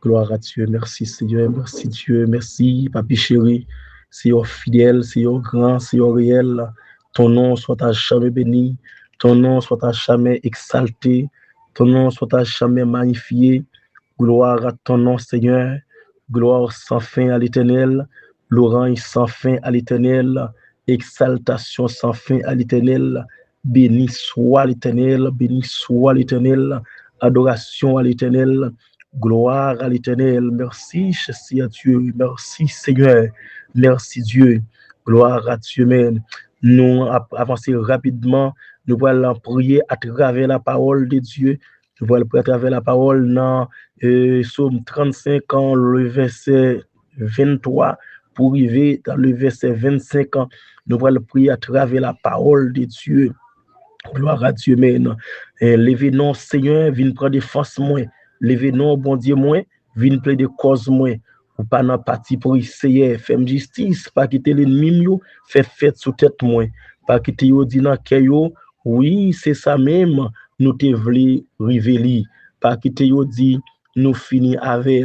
Gloire à Dieu. Merci Seigneur. Merci Dieu. Merci Papi chéri. Seigneur fidèle, Seigneur grand, Seigneur réel. Ton nom soit à jamais béni. Ton nom soit à jamais exalté. Ton nom soit à jamais magnifié. Gloire à ton nom, Seigneur. Gloire sans fin à l'Éternel. Louange sans fin à l'Éternel. Exaltation sans fin à l'Éternel. Béni soit l'Éternel. Béni soit l'Éternel. Adoration à l'Éternel. Gloire à l'Éternel. Merci, à Dieu. Merci, Seigneur. Merci, Dieu. Gloire à Dieu, même. Nous avancer rapidement. Nous allons prier à travers la parole de Dieu. Nous allons prier à travers la parole dans Psaume 35 ans, le verset 23, pour arriver dans le verset 25 ans. Nous allons prier à travers la parole de Dieu. Gloire à Dieu, men. Levez non, Seigneur, viens prendre force moins. Levez non, bon Dieu, moins. Viens plaider cause moins. Ou pas dans parti pour essayer, faire justice, pas quitter l'ennemi, faire fête sous tête moins. Pas quitter yo dit dans cœur, oui, c'est ça même, nous te voulons révéler. Pas quitter yo dit, nous finir avec.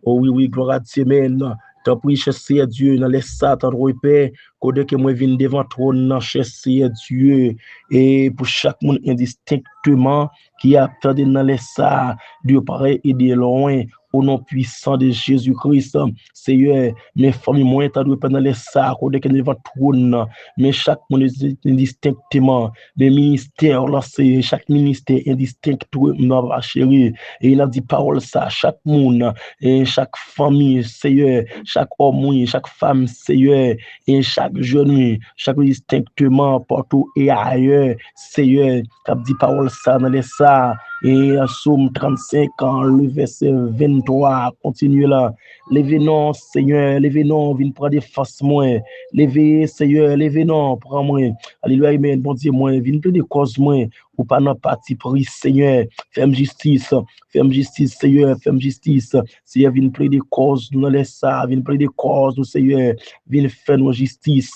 Oh oui, oui, gloire à Dieu, men. T'as pris chasser Dieu dans les satans de Père, côté que moi viens devant trône dans chasser Dieu et pour chaque monde indistinctement qui attend dans les satans, Dieu paraît et de loin au nom puissant de Jésus-Christ. Seigneur, mes familles moins t'as dû dans les satans côté que devant trône, mais chaque monde indistinctement, les ministères lancés, chaque ministère indistinctement ma chérie, et il a dit parole ça chaque monde et chaque famille, Seigneur, chaque homme, chaque femme, Seigneur, et chaque jeune, chaque distinctement, partout et ailleurs, Seigneur, qui dit parole ça dans les ça, et Psaume 35 ans, le verset 23, continue là. Levez non, Seigneur, levez non, viens prendre des faces moins. Levez, Seigneur, levez non, prends moi. Alléluia, amen, bon Dieu, moi, viens prendre des causes moins, ou pas dans parti pour Seigneur, fais justice, Seigneur, fais justice. Seigneur, viens plaider cause dans les ça, viens plaider cause, Seigneur, viens faire nos justice,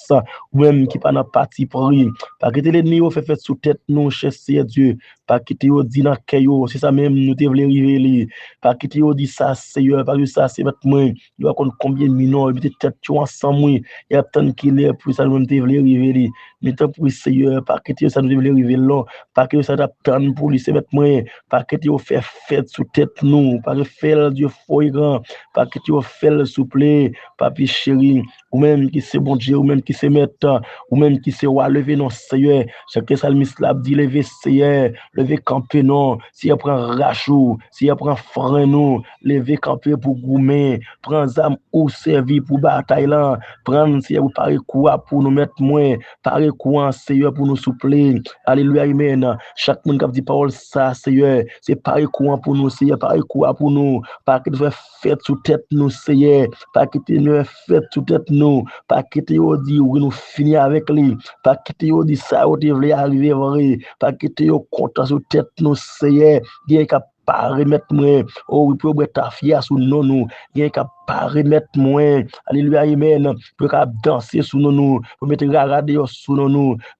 ou même qui pas dans parti pour lui. Pas quitter l'ennemi, fait fait sous tête, nous, cher Seigneur Dieu, pas quitter au dit dans caillou, c'est ça même, nous te voulons révéler. Pas quitter au dit ça, Seigneur, parce que ça, c'est votre main, il doit compter combien de millions, il peut-être tu ensemble, il y a tant qu'il est, pour ça, nous te voulons révéler. Mais tant pour Seigneur, pas quitter ça, nous te voulons révéler là, pas que ça t'attend pour lui, c'est votre main, pas quitter au faire fête sous tête, nous, pas que faire Dieu fort grand, pas quitter au faire souple, papi chéri, ou même qui c'est bon Dieu, ou même qui c'est mettre, ou même qui c'est wa lever non Seigneur, chaque salmiste l'a dit lever Seigneur, lever camper non, si elle prend rachou, si elle prend frein nous, lever camper pour goumer, prend âme ou servir pour bataille là, prendre si vous parler quoi pour nous mettre moins, parler quoi Seigneur pour nous soupler. Alléluia, amen. Chaque monde qui dit parole ça Seigneur, c'est parler quoi pour nous Seigneur, parler quoi pour nous, pas que nous fête sous tête nous Seigneur, pas que nous fête sous tête nous, pas que nous dit oui nous finir avec lui, pas que nous dit ça ou tu voulais arriver vrai, pas que nous content sous tête nous Seigneur, bien qu'à pas remettre moins, oh oui pour mettre ta fière sous nous, bien qu'à pas remettre moins, alléluia, amen, pour qu'à danser sous nous, pour mettre regarder sous nous,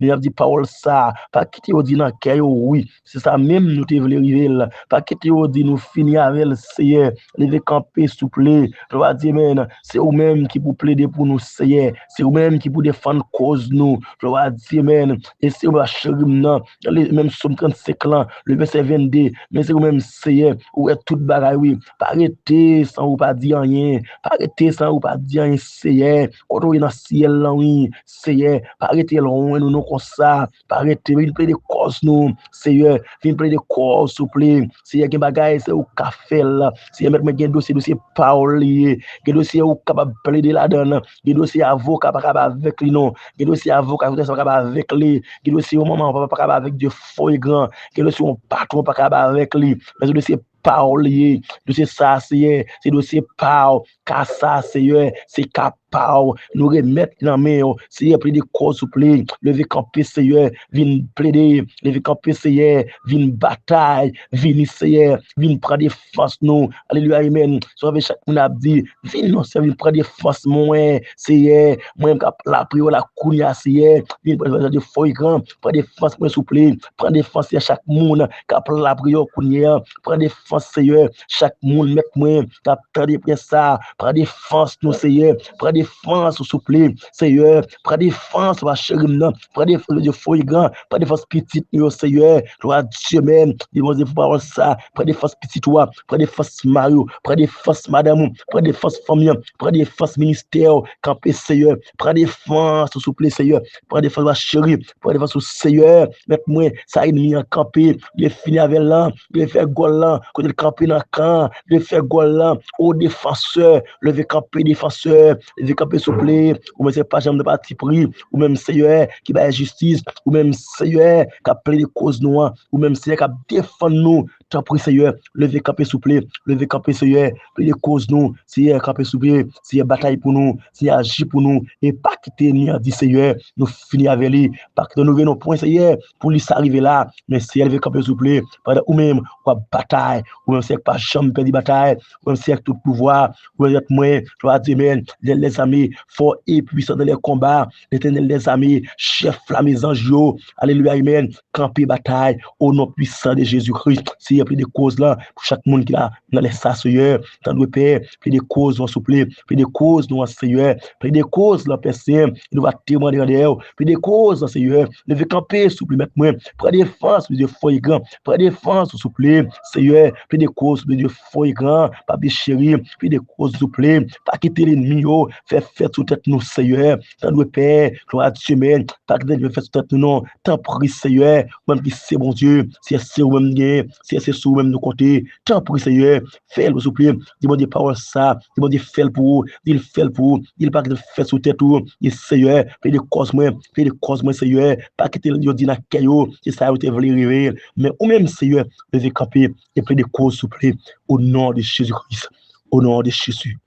nous avons dit parole ça, pas quitter au dit dans cœur, oui, c'est ça même nous te voulons arriver, pas quitter au dit nous finir avec le Seigneur, lever camper souple, je vais dire, amen, c'est vous même qui pour plaider pour nous, Seigneur, c'est vous même qui pour défendre cause nous, je vais dire, amen, et c'est vous chéri, non, même Somme 35 ans, le verset 22, mais c'est vous même, Seigneur, ou est toute bagaille, oui, pas arrêter sans vous pas dire rien, pas arrêter sans vous pas dire rien, Seigneur, quand on est dans le ciel, là, oui, Seigneur, pas arrêter loin, nous, comme ça, pas arrêter, vient plaider cause, nous, Seigneur, vient plaider cause, s'il vous plaît, Seigneur, qui bagaille, c'est au café, là, Seigneur, mettre mes dossier parole, qui dossier ou capable de plaider là-dedans, qui dossier avocat, pas capable avec lui, non, qui dossier avocat, pas capable avec lui, qui dossier au moment, pas capable avec Dieu, fort et grand, qui dossier un patron, pas capable avec lui, mais dossier parole, dossier ça, c'est dossier parole, car ça, c'est part, nous remettre dans main, Seigneur, plaider cause souple, lever camper, Seigneur, vin plaider, lever camper, Seigneur, vin bataille, vin Seigneur, vin prendre défense nous, alléluia, amen, sauver chaque monde a dit, vin non, Seigneur, vin prendre défense moi, Seigneur, moi, la prière, la kounia, Seigneur, vin prendre de feuille grand, prendre défense moi, souple, prendre défense à chaque monde, cap la prière, kounia, prendre défense, Seigneur, chaque monde, mettre moi, cap tendre ça, prendre défense nous, Seigneur, prendre défense, souple, Seigneur, prendre défense, ma chérie, prendre défense de feuille grand, prendre défense petite, Seigneur, gloire à Dieu même, dis-moi de voir ça, prendre défense petite, toi, prendre défense Mario, prendre défense madame, prendre défense famille, prendre défense ministère, camper, Seigneur, prendre défense, souple, Seigneur, prendre défense, ma chérie, prendre défense au Seigneur, mettre-moi, ça ennemi en camper, il fini avec là, il fait gol là, côté le camper dans le camp, il fait gol là, au défenseur, lever camper défenseur, lever camper souple, ou même c'est pas jamais de parti pris, ou même Seigneur qui va justice, ou même Seigneur qui a plein de causes noires, ou même Seigneur qui a défendu nous, tant pris Seigneur, lever camper souple, lever camper Seigneur, plein de causes nous, Seigneur camper souple, Seigneur bataille pour nous, Seigneur agir pour nous, et pas quitter ni dit Seigneur, nous finir avec lui, pas que nous venons point Seigneur, pour lui s'arriver là, mais Seigneur lever camper souple, pendant ou même ou bataille, ou même c'est pas jamais perdre bataille, ou même c'est tout pouvoir, ou même moins, je vais dire, les amis, fort et puissant dans les combats, l'éternel des amis, chef la maison, alléluia, amen, camper bataille, au nom puissant de Jésus-Christ, s'il y a plus de causes là, pour chaque monde qui a dans les Seigneur, dans le Père, plus de causes, nous souple, plus de causes, nous Seigneur, plus de causes, la personne, nous va témoigner de elle, plus de causes, Seigneur, lever camper, souple, mettre moi, prends défense, de feuilles grand, prends défense, souple, Seigneur, plus de causes, de feuilles grand, papi chéri, plus de causes, souple, pas quitter l'ennemi, faire sous tête nous, Seigneur, dans le Père, gloire à Dieu, mais pas quitter faire sous tête nous, non, tant pris, Seigneur, même qui c'est bon Dieu, si c'est vous-même gagné, si c'est sous même nous côté, tant pris, Seigneur, fais-le, s'il vous plaît, dis-moi des paroles ça, dis-moi des faits pour vous, il fait pour vous, il pas de faire sous tête tout, et Seigneur, fais des causes moi, Seigneur, pas quitter le Dieu dit na caillou, c'est ça vous te voulez révéler, mais ou même Seigneur, levez camper et plein de causes, s'il vous plaît, au nom de Jésus-Christ, au nom de Jésus.